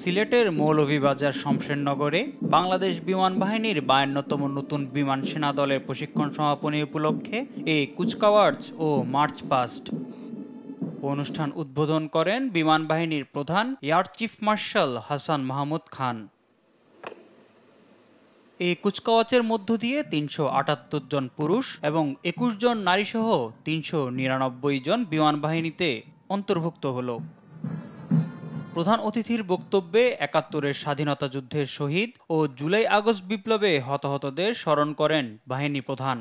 সিলেটের মৌলভীবাজার শমশেরনগরে বাংলাদেশ বিমান বাহিনীর 52তম নতুন বিমান সেনা দলের প্রশিক্ষণ সমাপনী উপলক্ষে এই কুচকাওয়াজ ও মার্চ পাস্ট অনুষ্ঠান উদ্বোধন করেন বিমান বাহিনীর প্রধান air chief marshal Hasan Mahmud Khan. এই কুচকাওয়াজের মধ্য দিয়ে ৩৭৮ জন পুরুষ এবং ২১ জন নারীসহ ৩৯৯ জন বিমান বাহিনীতে অন্তর্ভুক্ত হলো। প্রধান অতিথির বক্তব্যে ৭১-এর স্বাধীনতা যুদ্ধের শহীদ ও জুলাই আগস্ট বিপ্লবে হতাহতদের স্মরণ করেন বাহিনী প্রধান।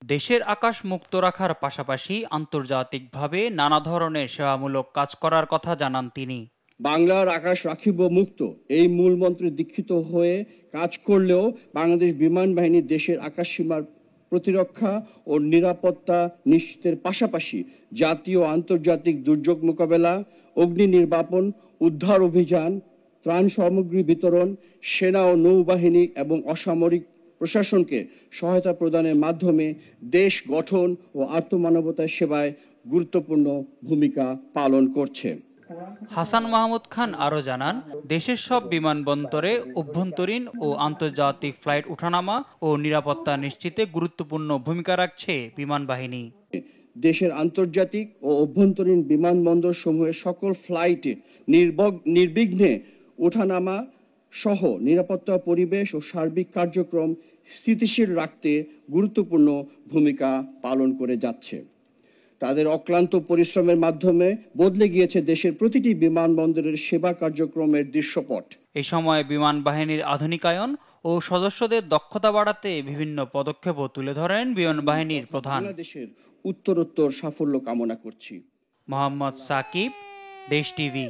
দেশের আকাশ মুক্ত রাখার পাশাপাশি আন্তর্জাতিকভাবে নানা ধরনের সেবামূলক কাজ করার কথা জানান তিনি। বাংলার আকাশ রাখিব মুক্ত এই মূল মন্ত্রে দীক্ষিত হয়ে কাজ করলেও বাংলাদেশ বিমান বাহিনী দেশের আকাশ সীমার প্রতিরক্ষা ও নিরাপত্তা নিশ্চিতের পাশাপাশি জাতীয় ও আন্তর্জাতিক দুর্যোগ মোকাবেলা, অগ্নি নির্বাপন, উদ্ধার অভিযান, ত্রাণ সামগ্রী বিতরণ, সেনা ও নৌবাহিনী এবং অসামরিক প্রশাসনকে সহায়তা প্রদানের মাধ্যমে দেশ গঠন ও আত্মমানবতার সেবায় গুরুত্বপূর্ণ ভূমিকা পালন করছে। হাসান মাহমুদ খান আরও জানান, দেশের সব বিমানবন্দরে অভ্যন্তরীণ ও আন্তর্জাতিক ফ্লাইট ওঠানামা ও নিরাপত্তা নিশ্চিতে গুরুত্বপূর্ণ ভূমিকা রাখছে বিমান বাহিনী। দেশের আন্তর্জাতিক ও অভ্যন্তরীণ বিমানবন্দর সমূহের সকল ফ্লাইটে নির্বিঘ্নে ওঠানামা সহ নিরাপত্তা পরিবেশ ও সার্বিক কার্যক্রম স্থিতিশীল রাখতে গুরুত্বপূর্ণ ভূমিকা পালন করে যাচ্ছে। তাদের অক্লান্ত পরিশ্রমের মাধ্যমে বদলে গিয়েছে দেশের প্রতিটি বিমানবন্দরের সেবা কার্যক্রমের দৃশ্যপট। এই সময় বিমান বাহিনীর আধুনিকায়ন ও সদস্যদের দক্ষতা বাড়াতে বিভিন্ন পদক্ষেপও তুলে ধরেন বিমান বাহিনীর প্রধান। বাংলাদেশের উত্তরোত্তর সাফল্য কামনা করছি। মোহাম্মদ সাকিব, দেশ টিভি।